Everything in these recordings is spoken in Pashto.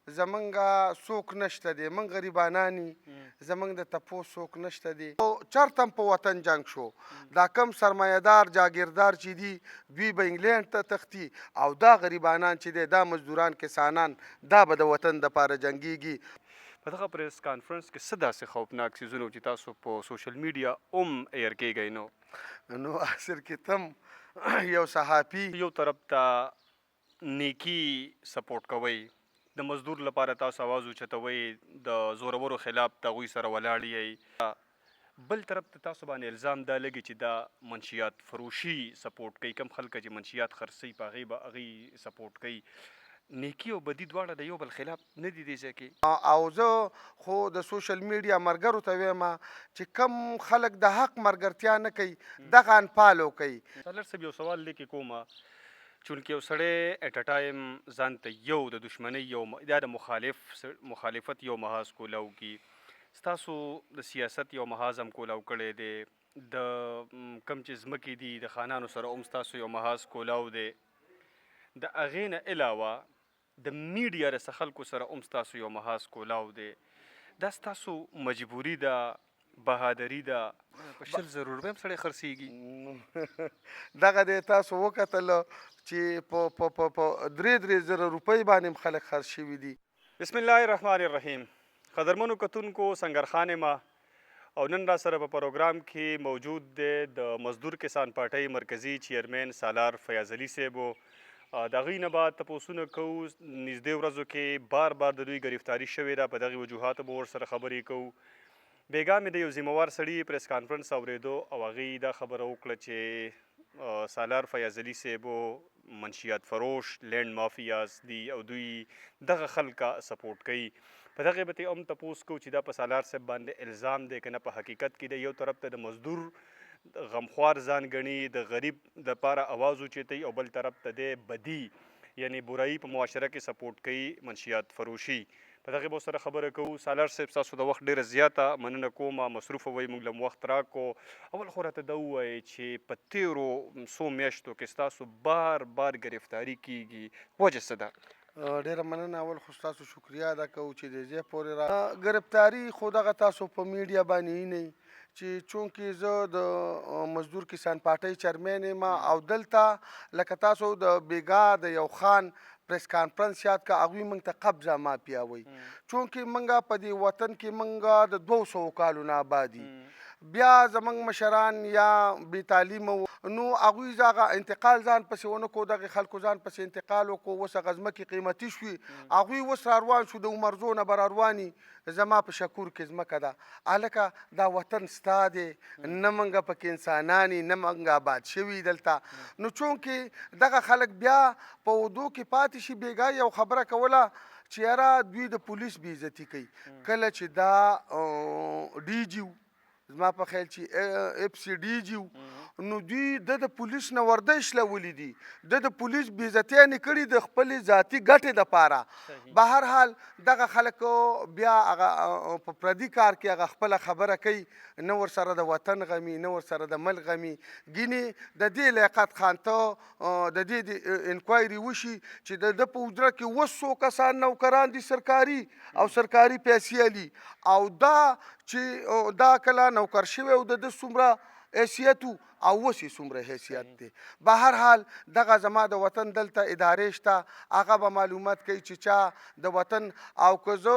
زمونږ څوک نشته دی، موږ غریبانان یو، زمونږ د تپوس څوک نشته دی. چېرته هم په وطن جنګ شو، دا کم سرمایهدار جاګیردار چې دي دوی به انګلینډ ته تښتي، او دا غریبانان چې دی دا مزدوران کسانان دا به د وطن دپاره جنګېږي. په دغه پریس کانفرنس کې څه داسې خوفناک څیزونه چې تاسو په سوشل میډیا هم ایر کیږئ نو اخر کې تم یو صحافي یو طرف ته نیکی سپورټ کوئ، د مزدور لپاره تاسو आवाज اوچتوئ، د زورورو خلاف د هغوی سره ولاړ یئ، بل طرف ته تاسو باندې الزام دا لګي چې دا منشیات فروشي سپورټ کوي، کم خلک چې منشیات خرڅوي په هغې به هغوی سپورټ کوي. نیکي او بدي دواړه د یو بل خلاف نه دي دې ځای کې؟ او زه خو د سوشل میډیا ملګرو ته وایم چې کم خلک د حق ملګرتیا نه کوي دغه انفالو کوي. سالر صاحب یو سوال لیکې کومه، چونکې یو سړی ایټ ا ټایم ځان ته یو د دشمنۍ یو یا د مخالفت یو محاذ کولاو کی، ستاسو د سیاست یو محاذ هم کولاو کړی دی، د کم چې ځمکې دي د خانانو سره هم ستاسو یو محاذ کولاو دی، د هغې نه علاوه د میډیا د خلکو سره هم ستاسو یو محاذ کولاو دی. دا ستاسو مجبوري ده، بهادري ده؟ په 100,000 روپۍ هم سړی خرڅېږي. دغه دی تاسو وکتل چې په 3,000 روپۍ باندې هم خلک خرڅ شوي دي. بسم الله الرحمن الرحیم. قدرمنو کتونکو، سنګرخان یم او نن را سره په پروګرام کې موجود دی د مزدور کسان پارټۍ مرکزي چیرمین سالار فیاض علي صاحب. د هغوی نه به تپوسونه کوو، نږدې ورځو کې بار بار د دوی ګرفتاري شوې ده، په دغې وجوهاتو به ورسره خبرې کوو. بېګا مې د یو ذمهوار سړي پریس کانفرنس اورېدو او هغوی دا خبره وکړه چې سالار فیاض علي صاحب منشیات فروش لینډ مافیاز دي او دوی دغه خلکه سپورټ کوي. په دغې به هم تپوس کوو چې دا په سالار صاحب باندې الزام دی که نه په حقیقت کې دی. یو طرف ته د مزدور غمخوار ځان ګڼي، د غریب دپاره اواز اوچتوي، او بل طرف ته دی بدي یعنی برایي په معاشره کې سپورټ کوي، منشیات فروشي. په دغې به سره خبره کوو. سالار صاحب ستاسو د وخت ډېره زیاته مننه کومه، مصروفه وئ، موږ له وخت راکړو. اول خو راته دا ووایئ چې په تېرو څو میاشتو کې ستاسو بار بار ګرفتاري کیږي، وجه څه ده؟ ډېره مننه. اول خو ستاسو شکریا ادا کوو چې دې ځای پورې را ګرفتاري خو دغه تاسو په میډیا باندې وینئ چې چونکې زه د مزدور کسان پارټۍ چیرمین یم او دلته لکه تاسو د بېګا د یو خان پریس کانفرنس یاد که هغوی موږ ته قبضه مافیا وایي، چونکې موږ په دې وطن کې موږ د 200 کالو نه آباد یو. بیا زموږ مشران یا بې تعلیمه وو، نو هغوی هغه انتقال ځان پسې ونه کړو، دغې خلکو ځان پسې انتقال وکړو. اوس هغه ځمکې قیمتي شوي، هغوی اوس را روان شو، د عمرزو نه به را رواني. زما په شکور کې ځمکه ده، هلکه دا وطن ستا دی، نه موږ پکې انسانان نه موږ آباد شوي دلته. نو چونکې دغه خلک بیا په اردو کې پاتې شي. بېګا یو خبره کوله چې یاره دوی د پولیس بې عزتي کوي. کله چې دا ډي جي زما په خیال چې اف سی ډي جي نو دوی د پولیس نه ورده شلولي دي، د پولیس بې عزتیانې کړي د خپلې ذاتي ګټې دپاره. به هر حال دغه خلکو بیا هغه په پردي کار کې هغه خپله خبره کوي، نه ورسره د وطن غمي، نه ورسره د ملک غمي. ګینې د دې لیاقت خان ته د دې د انکوایري وشي چې د په حجره کې 200 کسان نوکران دي سرکاري او سرکاري پیسې علي، او دا چې دا کله نوکر شوی او د څومره حیثیت او اوس یې څومره حیثیت دی. به هر حال دغه زما د وطن دلته ادارې شته، هغه به معلومات کوي چې چا د وطن او که زه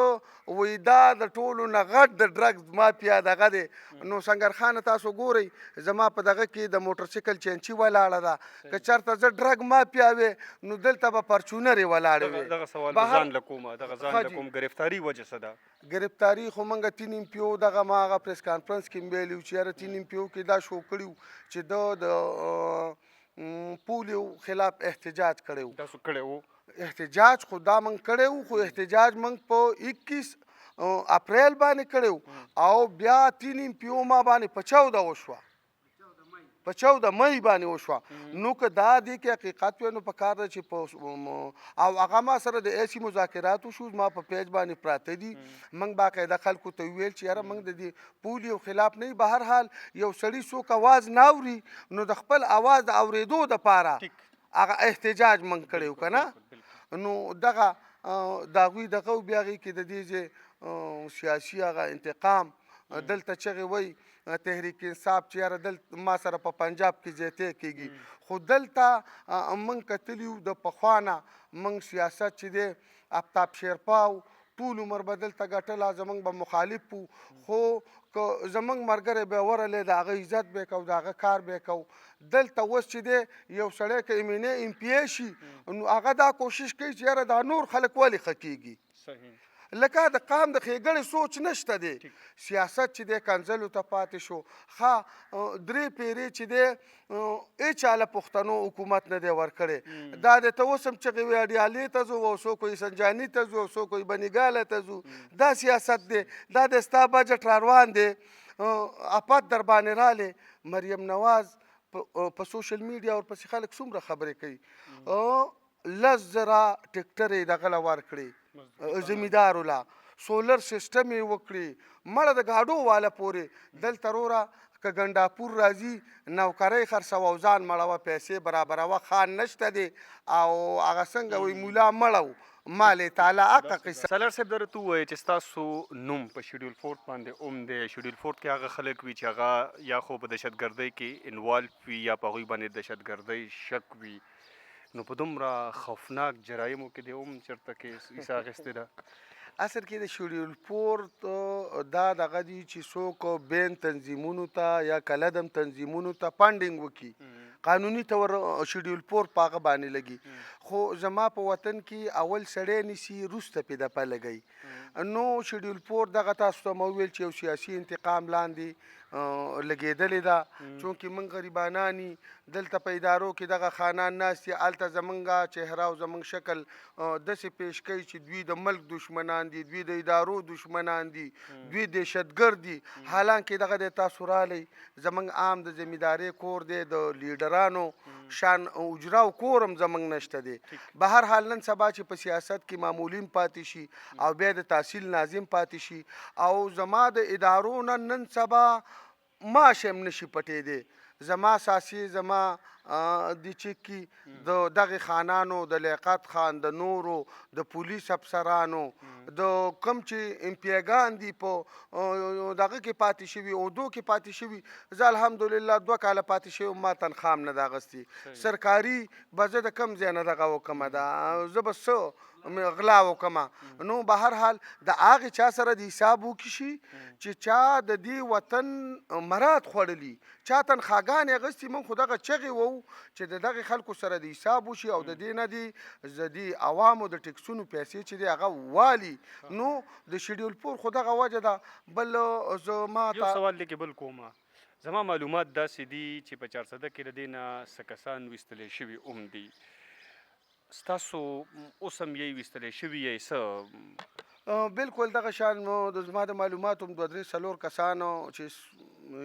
وایي دا د ټولو نه غټ د ډرګز مافیا دغه دی. نو سنګرخانه تاسو ګورئ زما په دغه کې د موټرسایکل چینچي ولاړه ده، که چېرته زه ډرګ مافیا وې نو دلته به پرچونرې ولاړې وې. دغه سوال به ځان له کومه، دغه ځان له کوم ګرفتاري وجه څه ده؟ ګرفتاري خو موږ 3 ام پی او دغه ما هغه پریس کانفرنس کې ویلي وو چې یاره 3 ام پی او کې دا شو کړي وو چې د پولیو خلاف احتجاج کړی وو. تاسو کړی وو احتجاج؟ خو دا موږ کړی وو، خو احتجاج موږ په 21 اپریل باندې کړی وو او بیا 3 ام پی او ما باندې په 14 وشوه، په 14 مئی باندې وشوه. نو که دا دی کې حقیقت وی نو په کار ده چې په او هغه ما سره د ایسي مذاکرات وشو، ما په پیج باندې پراته دي. موږ باقاعده خلکو ته ویل چې یاره موږ د دې پولیو خلاف نه. به هر حال یو سړي څوک اواز نه اوري نو د خپل اواز د اورېدو دپاره هغه احتجاج موږ کړی و که نه. نو دغه د هغوی دغه و بیا هغې کې د دې ځای سیاسي هغه انتقام دلته چغې وایي تحریک انصاف چې یاره دلته ما سره په پنجاب کې زیاتی کېږي خو دلته موږ کتلي یو د پخوا نه موږ سیاست چې دی آفتاب شیرپا و ټول عمر به دلته ګټله زموږ به مخالف وو خو که زموږ ملګری به ورغلی د هغه عزت به یې کوو د هغه کار به یې کوو دلته اوس چې دی یو سړی که ایم پی ای شي نو هغه دا کوشش کوي چې یاره دا نور خلک ولې ښه کېږي لکه د قام د ښېګڼې سوچ نشته دی سیاست چې دی کنځلو ته پاتې شو ښه درې پیرې چې دی هېچا له پښتنو حکومت نه دی ورکړی دا د ته اوس هم چغې وایي اډیالې ته ځو او څوک وایي سنجاني ته ځو او څوک وایي بنیګاله ته ځو دا سیاست دی دا د ستا بجټ را روان دی افت در باندې رالی مریم نواز په سوشل میډیا ورپسې خلک څومره خبرې کوي 10,000 ټیکټر یې دغه له ورکړې زمیندارو له سولر سیسټم یې وکړي مړه د ګاډو والا پورې دلته روره که ګنډاپور راځي نوکرۍ خرڅوه او ځان مړوه پیسې برابروه خان نشته دی او هغه څنګه وایي مولا مړه و مال تعالی هغه قصه سالار صاحب درته ووایي چې ستاسو نوم په شیډول فورت باندې هم دی شیډول فورت کې هغه خلک وي چې هغه یا خو په دهشتګردۍ کې انوالو وي یا په هغوی باندې دهشتګردۍ شک وي نو په دومره خوفناک جرایمو کې دی هم چېرته کې حصه اخیستې ده اصل کې د شیډول فورت دا دغه دي چې څوک بین تنظیمونو ته یا کلدم تنظیمونو ته فنډینګ وکړي قانوني طور شیډول فورت په هغه باندې لګي خو زما په وطن کې اول سړی نیسي وروسته پې دپه لګوي نو شیډول فورت دغه تاسو ته مو وویل چې یو سیاسي انتقام لاندې لګېدلې ده چونکې موږ غریبانان دلته په ادارو کې دغه خانان ناست دي هلته زمونږ چهره او زمونږ شکل داسې پیش کوي چې دوی د ملک دشمنان دي دوی د ادارو دشمنان دي دوی دهشتګرد دي حالانکې دغه دی تاسو رالی زمونږ عام د زمیندارۍ کور دی د لیډرانو شان اجرا او کور هم زمونږ نشته دی به هر حال نن سبا چې په سیاست کې معمولین پاتې شي او بیا د تحصیل ناظم پاتې شي او زما د ادارو نه نن سبا معاش هم نشي پټېدی زما ساسي زما د چکی د دغه خانانو د لیاقت خان د نورو د پولیس افسرانو د کم چې امپیګان دي په دغه کې پاتې شوي اردو کې پاتې شوي زه الحمدلله 2 کاله پاتې شوی ما تنخوا هم نه ده اخیستې سرکاري به زه د کم ځای نه دغه وکړمه دا زه به څه غلا وکړمه نو به هر حال د هغې چا سره د حساب وکړي شي چې چا د دې وطن مراد خوړلي چا تنخواګانې اخیستې موږ خو دغه چغې وو چې د دغې خلکو سره د حساب وشي او د دې نه دي زه د عوامو د ټکسونو پیسې چې دی هغه والي نو د شیډول فور خو دغه وجه ده بل زما یو سوال دی کې بل کومه زما معلومات داسې دي چې په 400 کې د دې نه څه کسان ویستلی شوي هم دي ستاسو اوس هم یې ویستلی شوي یې څه بالکل دغه شان زما د معلوماتو هم 2-3 کسانو چې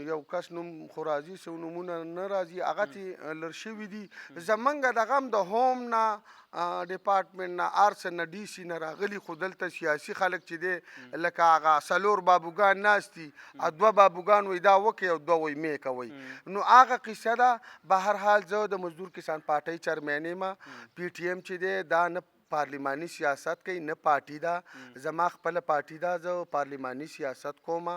یو کس نوم خو راځي څو نومونه نه راځي هغه ترې لر شوي دي زمونږ دغه هم د هوم نه ډپارټمنټ نه آرس نه ډي سي نه راغلي خو دلته سیاسي خلک چې دی لکه هغه 4 بابوګان ناست دي 2 بابوګان وایي دا وکړئ او 2 وایي مې کوئ نو هغه قصه ده به هر حال زه د مزدور کسان پارټۍ چیرمین یم پی ټي ایم چې دی دا نه پارلیماني سیاست کوي نه پارټي ده زما خپله پارټي ده زه پارلیماني سیاست کوم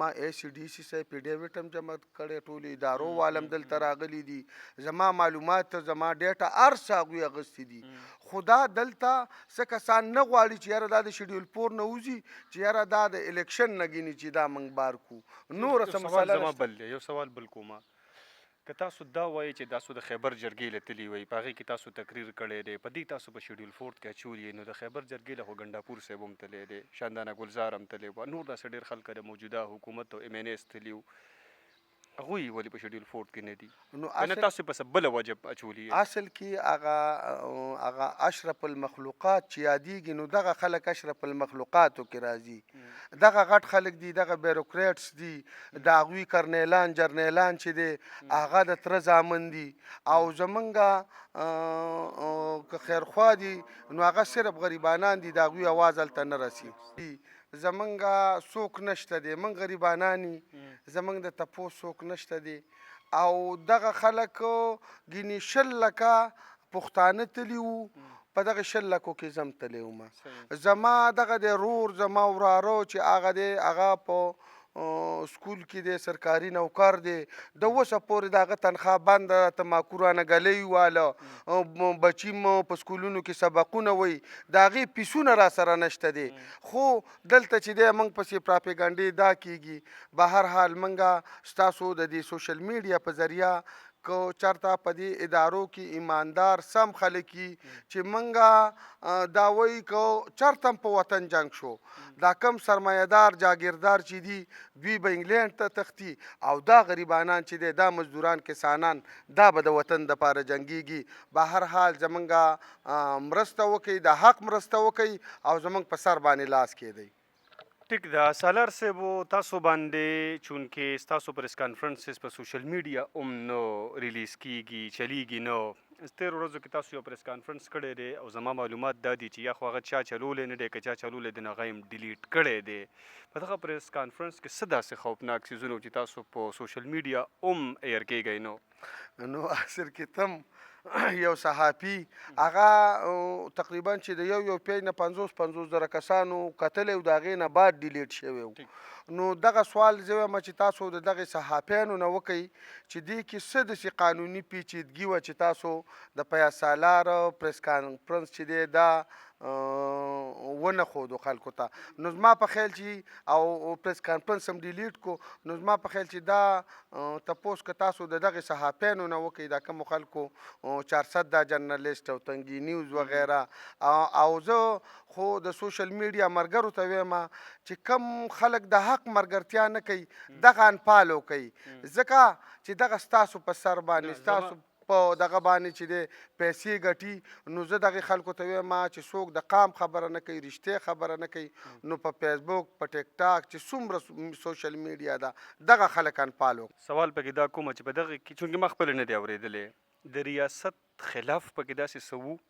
ما ای سی ډي سی سره پیډیویټ هم جمع کړی ټولو ادارو والم دلته راغلي دي زما معلومات زما ډیټا هر څه هغوی اخیستي دي خو دا دلته څه کسان نه غواړي چې یاره دا د شیډول فور نه وځي چې یاره دا د الیکشن نه ګیني چې دا موږ بار کړو نوره څه مسله زما بل دی یو سوال بل کومه که تاسو دا وایئ چې تاسو د خیبر جرګې له تللي وئ په هغې کې تاسو تقریر کړی دی په دې تاسو په شیډول فورت کې اچولي نو د خیبر جرګې له خو ګنډاپور صاحب هم تللی دی شاندانه ګلزار هم تللی و نور داسې ډېر خلک د موجوده حکومت او ایم این ایس تللي وو هغوی ولې په شیډول فورت کې نه دي نو که نه تاسو په څه بله وجه اچولي اصل کې هغه اشرف المخلوقات چې یادېږي نو دغه خلک اشرف المخلوقاتو کې راځي دغه غټ خلک دي دغه بیروکریټس دي د هغوی کرنیلان جرنیلان چې دی هغه د تره زامن دي او زمونږ که خیرخوا دي نو هغه صرف غریبانان دي د هغوی اواز هلته نه رسي زمونږ څوک نشته دی موږ غریبانان زمونږ د تپوس څوک نشته دی او دغه خلک ګینې 20 لکه پښتانه تللي وو په دغه 10 لکو کې زم تللی وم. زما دغه د رور زما وراره چې هغه دی هغه په سکول کې دی سرکاري نوکر دی د اوسه پورې د هغه تنخواه بنده ده تماکو رانه ګلی واله بچي مو په سکولونو کې سبقونه وی د هغې پیسونه را سره نشته دی خو دلته چې دی موږ پسې پراپیګنډې دا کیږي به هر حال موږ ستاسو د دې سوشل میډیا په ذریعه که چرته په دې ادارو کې ایماندار سم خلک وي چې موږ دا وایي که چرته هم په وطن جنګ شو دا کم سرمایهدار جاګیردار چې دي دوی به انګلینډ ته تښتي او دا غریبانان چې دی دا مزدوران کسانان دا به د وطن دپاره جنګیږي به هر حال زمونږ مرسته وکړئ د حق مرسته وکړئ او زمونږ په سر باندې لاس کیدئ. ټیک ده سالار صاحب تاسو باندې چونکې ستاسو پریس کانفرنسز په سوشل میډیا هم نو ریلیز کیږي چلیږي نو تېرو ورځو کې تاسو یو پریس کانفرنس کړی دی او زما معلومات دا دي چې یا خو هغه چا چلولی نه دی که چا چلولی دی نو هغه یې ډیلیټ کړی دی په دغه پریس کانفرنس کې څه داسې خوفناک څیزونه چې تاسو په سوشل میډیا هم ایر کیږئ نو اخر کې تم یو صحافي هغه تقریبا چې د یو پیج نه 50 زره کسانو کتلی و د هغې نه بعد ډیلیټ شوی و نو دغه سوال زه وایم چې تاسو د دغې صحافیانو نه وکئ چې دې کې څه داسې قانوني پیچیدګي وه چې تاسو د پیاز سالار پریس کانفرنس چې دی دا ونه ښودو خلکو ته نو زما په خیال چې او پریس کانفرنس هم ډیلیټ کو نو زما په خیال چې دا تپوس که تاسو د دغې صحافیانو نه وکئ دا کومو خلکو 400 دا جرنلیست او تنګي نیوز وغیره او زه خو د سوشل میډیا ملګرو ته وایم چې کم خلک د حق ملګرتیا نه کوي دغه انفالو کوي ځکه چې دغه ستاسو په سر باندې ستاسو په دغه باندې چې دی پیسې ګټي نو زه دغې خلکو ته وایم چې څوک د قام خبره نه کوي رښتیا خبره نه کوي نو په فیسبوک په ټیک ټاک چې څومره سوشل میډیا ده دغه خلک انفالو سوال پکې دا کومه چې په دغه کې چونکې ما خپله نه دی اورېدلی د ریاست خلاف پکې داسې څه وو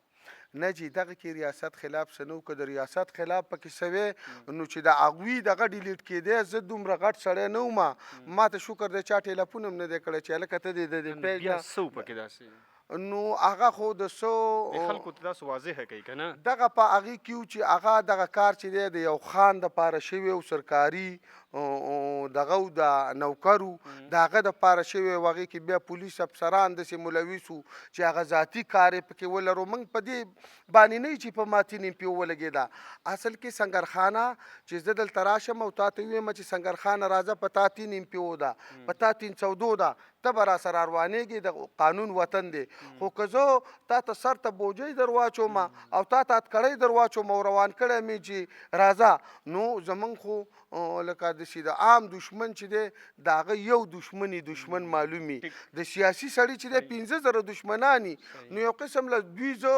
نه جی دغه کې ریاست خلاف څه نه و که د ریاست خلاف پکې څه نو چې د هغوی دغه ډیلیټ کېدی زه دومره غټ سړی نه وم ما ته شکر دی چا ټیلیفون هم نه دی کړی چې هلکه ته دې د دې پیج بیا څه و پکې داسې نو هغه خو د خلکو ته داسې واضحه کوي که نه دغه په هغې کې و چې هغه دغه کار چې دی د یو خان دپاره شوی و سرکاري دغه و د نوکر و د هغه دپاره شوی و هغې کې بیا پولیس افسران داسې ملوث وو چې هغه ذاتي کار یې پکې ولرو موږ په دې باندې نه چې په ماتین ایم پي او ولګېده اصل کې سنګرخانه چې زه دلته راشم او تا ته ووایم چې سنګرخانه راځه په تا 3 ایم پي او ده په تا 314 ده ته به را سره روانېږې د قانون وطن دی خو که زه تا ته سر ته بوجۍ در واچوم او تا ته اتکړۍ در واچوم او روان کړی مې چې راځه نو زمونږ خو لکه داسې د عام دشمن چې دی د هغه یو دشمن معلومي د سیاسي سړي چې دی 15 زره دشمنان نو یو قسم له دوی زه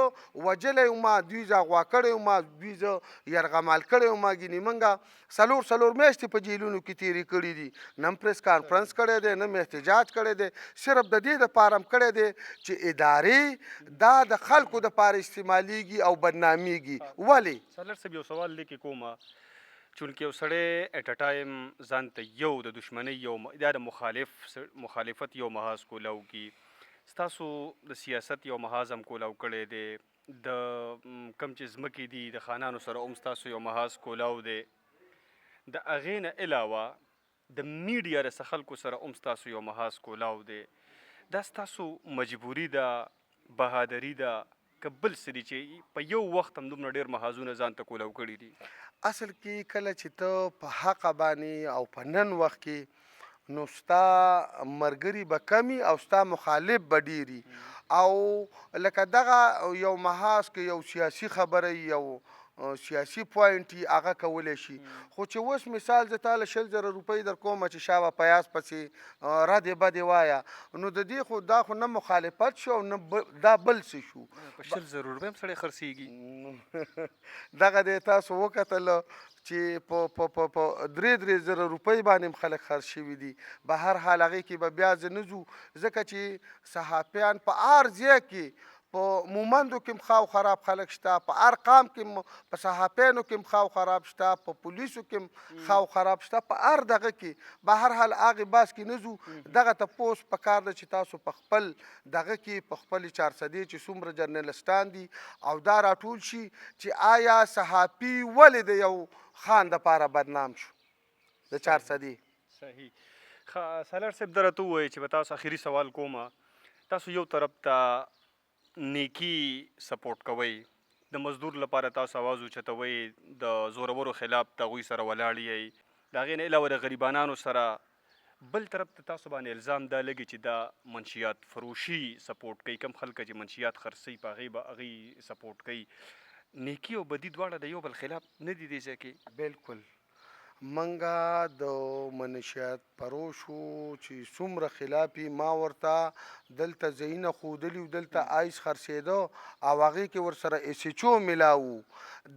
وجلی وما دوی زه اغوا کړی وما دوی زه یرغمال کړی وما ګینې موږ څلور میاشتې په جیلونو کې تېرې کړي دي نه پریس کانفرنس کړی دی نه احتجاج کړی دی صرف د دې دپاره هم کړی دی چې ادارې دا د خلکو دپاره استعمالیږي او بدنامیږي ولې سالر صاحب یو سوال دی کې کومه چونکې یو سړی ایټ ا ټایم ځان ته یو د دشمنۍ یو یا د مخالفت یو محاذ کولاو کی ستاسو د سیاست یو محاذ هم کولاو کړی دی د کم چې ځمکې دي د خانانو سره هم ستاسو یو محاذ کولاو دی د هغې نه علاوه د میډیا د خلکو سره هم ستاسو یو محاذ کولاو دی دا ستاسو مجبوري ده بهادري ده که بل څه دي چې په یو وخت هم دومره ډېر محاذونه ځان ته کولاو کړي دي اصل کې کله چې ته په حقه باندې او په نن وخت کې نو ستا ملګري به کمي او ستا مخالف به ډېري او لکه دغه یو محاذ کې یو سیاسي خبره یو سیاسي پوینټ هغه کولی شي خو چې اوس مثال زه تا له 100,000 روپۍ در کومه چې شابه پیاز پسې ردې بدې وایه نو د دې خو دا خو نه مخالفت شو او نه دا بل څه شو په 100,000 روپۍ هم سړی خرڅېږي دغه دی تاسو وکتله چې په 3,000 روپۍ باندې هم خلک خرڅ شوي دي به هر حال هغې کې به بیا زه نه ځو ځکه چې صحافیان په هر ځای کې په مومندو کې هم خاو خراب خلک شته، په ارقام کې په صحافیانو کې هم خاو خراب شته، په پولیسو کې هم خاو خراب شته، په هر دغه کې به هر حال هغې باس کې نه ځو. دغه تپوس پکار ده چې تاسو په خپل دغه کې په خپلې چارسدې چې څومره جرنلسټان دي او دا راټول شي چې آیا صحافي ولې د یو خان دپاره بدنام شو د چارسدې. صحیح. سالار صاحب دا راته ووایئ چې به تاسو اخري سوال کومه، تاسو یو طرف ته نیکي سپورټ کوئ، د مزدور لپاره تاسو اواز اوچتوئ، د زورورو خلاف د هغوی سره ولاړ یئ، د هغې نه علاوه د غریبانانو سره، بل طرف ته تاسو باندې الزام دا لګي چې دا منشیات فروشي سپورټ کوي، کم خلک چې منشیات خرڅوي په هغې به هغوی سپورټ کوي. نیکي او بدي دواړه د یو بل خلاف نه دي دې ځای کې؟ بالکل. منګه د منشیات پروشو چې څومره خلافي ما ورته دلته ځایونه ښودلي و، دلته آیس خرڅېده او هغې کې ورسره ایس ایچ او میلاو.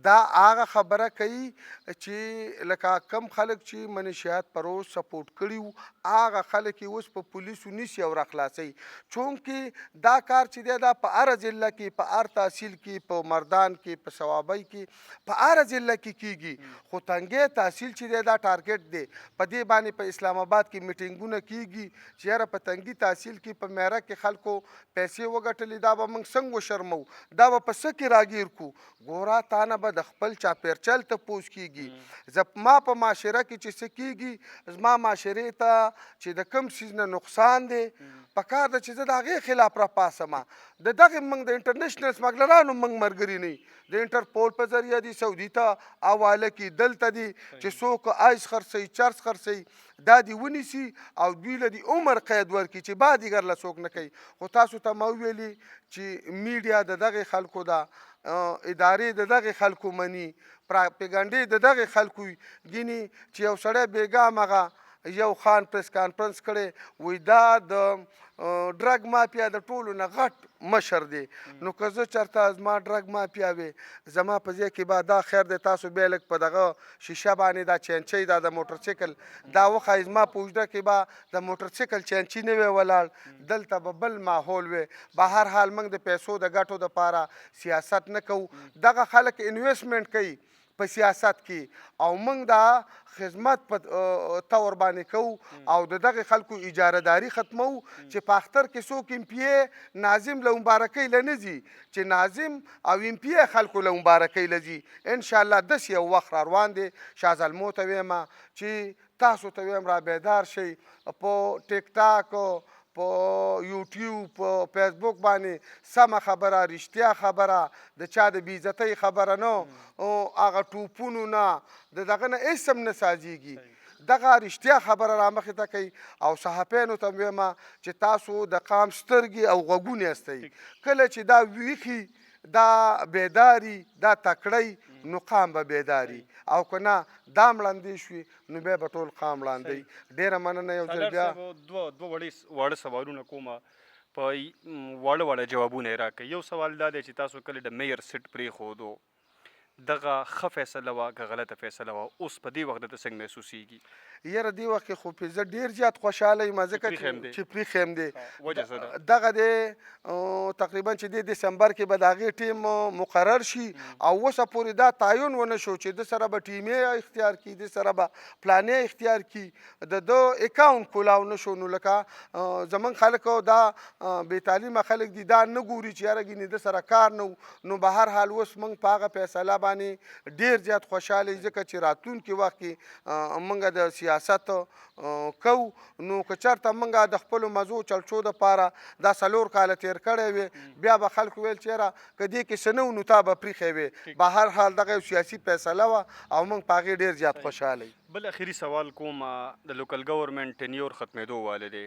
دا هغه خبره کوي چې لکه کم خلک چې منشیات پروش سپورټ کړي وو هغه خلک یې اوس په پولیسو نیسي او راخلاصوي. چونکې دا کار چې دی دا په هره ضلع کې، په هر تحصیل کې، په مردان کې، په صوابۍ کې، په هره ضلع کې کیږي. خو تنګې تحصیل چې دی دا ټارګټ دی. په دې باندې په اسلام آباد کې میټینګونه کیږي چې یاره په تنګي تحصیل کې په میره کې خلکو پیسې وګټلې، دا به موږ څنګه وشرمو، دا به په څه کې راګیر کړو. ګوره تا نه به د خپل چاپېرچل تپوس کیږي. ما په معاشره کې چې څه کیږي، زما معاشرې ته چې د کوم څیز نه نقصان دی پکار ده چې زه د هغې خلاف راپاڅم. د دغې موږ د انټرنیشنل سمګلرانو موږ ملګري نه یو، د انټرپول په ذریعه دي سعودي ته حواله کړي، دلته دي چې څوک آیس خرڅوي، چرس خرڅوي، دا دې ونیسي او دوی له دې عمر قید ورکړي چې بعد دیګر له څوک نه کوي. خو تاسو ته ما وویلي چې میډیا د دغې خلکو ده، ادارې د دغې خلکو مني، پراپیګنډې د دغې خلکو ګیني چې یو سړی بېګا همغه یو خان پریس کانفرنس کړی وایي دا د ډرګ مافیا د ټولو نه غټ مشر دی. نو که زه چېرته زما ډرګ مافیا وې زما په ځای کې به دا خیر دی تاسو بیا لږ په دغه شیشه باندې دا چینچۍ دا د موټرسایکل دا وښایي، زما په اوږده کې به د موټرسایکل چینچي نه وی ولاړ، دلته به بل ماحول وی. به هر حال موږ د پیسو د ګټو دپاره سیاست نه کوو. دغه خلک انویسټمنټ کوي په سیاست کې او موږ دا خدمت په طور باندې کوو او د دغې خلکو اجاره داري ختمو چې په اختر کې څوک ایم پی ای ناظم له مبارکۍ له نه ځي، چې ناظم او ایم پی ای خلکو له مبارکۍ له ځي. انشاءالله داسې یو وخت را روان دی. شاه زلمو ته ویم چې تاسو ته ویم را بیدار شئ، په ټیک ټاک، په یوټیوب، په فیسبوک باندې سمه خبره، رښتیا خبره، د چا د بېعزتۍ خبره نه، هغه ټوپونو نه د دغه نه هېڅ هم نه سازېږي. دغه رښتیا خبره رامخې ته کوي. او صحافیانو ته ویم چې تاسو د قام سترګې او غوږونه یاستئ. کله چې دا ویښي، دا بیداري، دا تکړی، نو قام به بیداري، او که نه دا مړندې شوي نو بیا به ټول قام مړندی. ډېره مننه. یو ځل بیا دوه واړه سوالونه کومه، په واړه واړه جوابونه یې راکړئ. یو سوال دا دی چې تاسو کله د مییر سیټ پرېښودو، دغه ښه فیصله وه که غلطه فیصله وه، اوس په دې وخت درته څنګه محسوسیږي؟ یاره دې وخت کې خو پې زه ډېر زیات خوشحاله یم ځکه چې پریښی یم دی. وجه څه ده؟ دغه دی تقریبا چې دې دسمبر کې به د هغې ټیم مقرر شي او اوسه پورې دا تعین ونه شو چې د سره به ټیمې اختیار کړي، د سره به پلانې اختیار کړي، د ده اکاونټ کولاو نه شو. نو لکه زموږ خلک دا بې تعلیمه خلک دي دا نه ګوري چې یاره ګینې د سره کار نه و. نو به هر حال اوس موږ په هغه فیصله باندې ډېر زیات خوشحاله یو ځکه چې راتلونکي وخت کې موږ د سیاست کوو. نو که چېرته موږ د خپلو مزو چلچو دپاره دا 4 کاله تېر کړی وی، بیا به خلکو ویل چې یاره که دې کې څه نه و نو تا به پرېښی وی. به هر حال دغه یو سیاسي فیصله وه او موږ په هغې ډېر زیات خوشحاله یو. بل اخري سوال کوم، د لوکل ګورنمنټ ټینیور ختمېدو واله دی،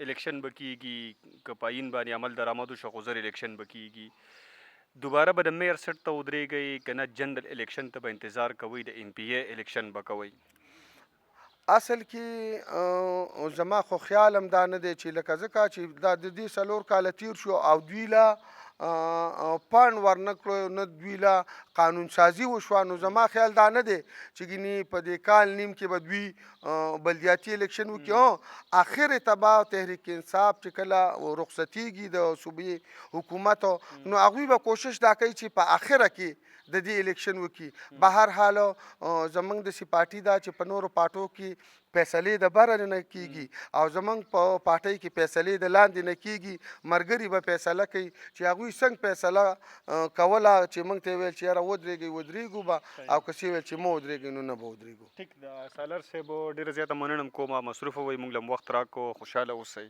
الیکشن به کېږي، که په آیین باندې عمل درآمد وشو خو زر الیکشن به کېږي، دوباره به د مییر سیټ ته ودرېږئ که نه جنرل الیکشن ته به انتظار کوئ، د ایم پی ای الیکشن به کوئ؟ اصل کې زما خو خیال هم دا نه دی چې لکه ځکه چې دا د دې 4 کاله تیر شو او دوی له پاڼ ورنکړو نه دوی له قانون سازي وشوه نو زما خیال دا نه دی چې ګینې په دې کال نیم کې به دوی بلدیاتي الیکشن وکړي آخر ته به تحریک انصاف چې کله رخصتیږي د صوبې حکومت نو هغوی به کوشش دا کوي چې په آخره کې د دې الیکشن وکړي به هر حال زمونږ داسې پارټي ده چې په نورو پارټو کې فیصلې د بره نه کیږي او زمونږ په پارټۍ کې فیصلې د لاندې نه کیږي ملګري به فیصله کوي چې هغوی څنګه فیصله کوله چې موږ ته یې ویل چې یاره ودرېږئ ودرېږو به او که څه ویل چې مه ودرېږئ نو نه به ودرېږو. ټیک ده سالار صاحب ډېره زیاته مننه کوم مصروفه وئ موږ له وخت راکړو خوشحاله اوسئ.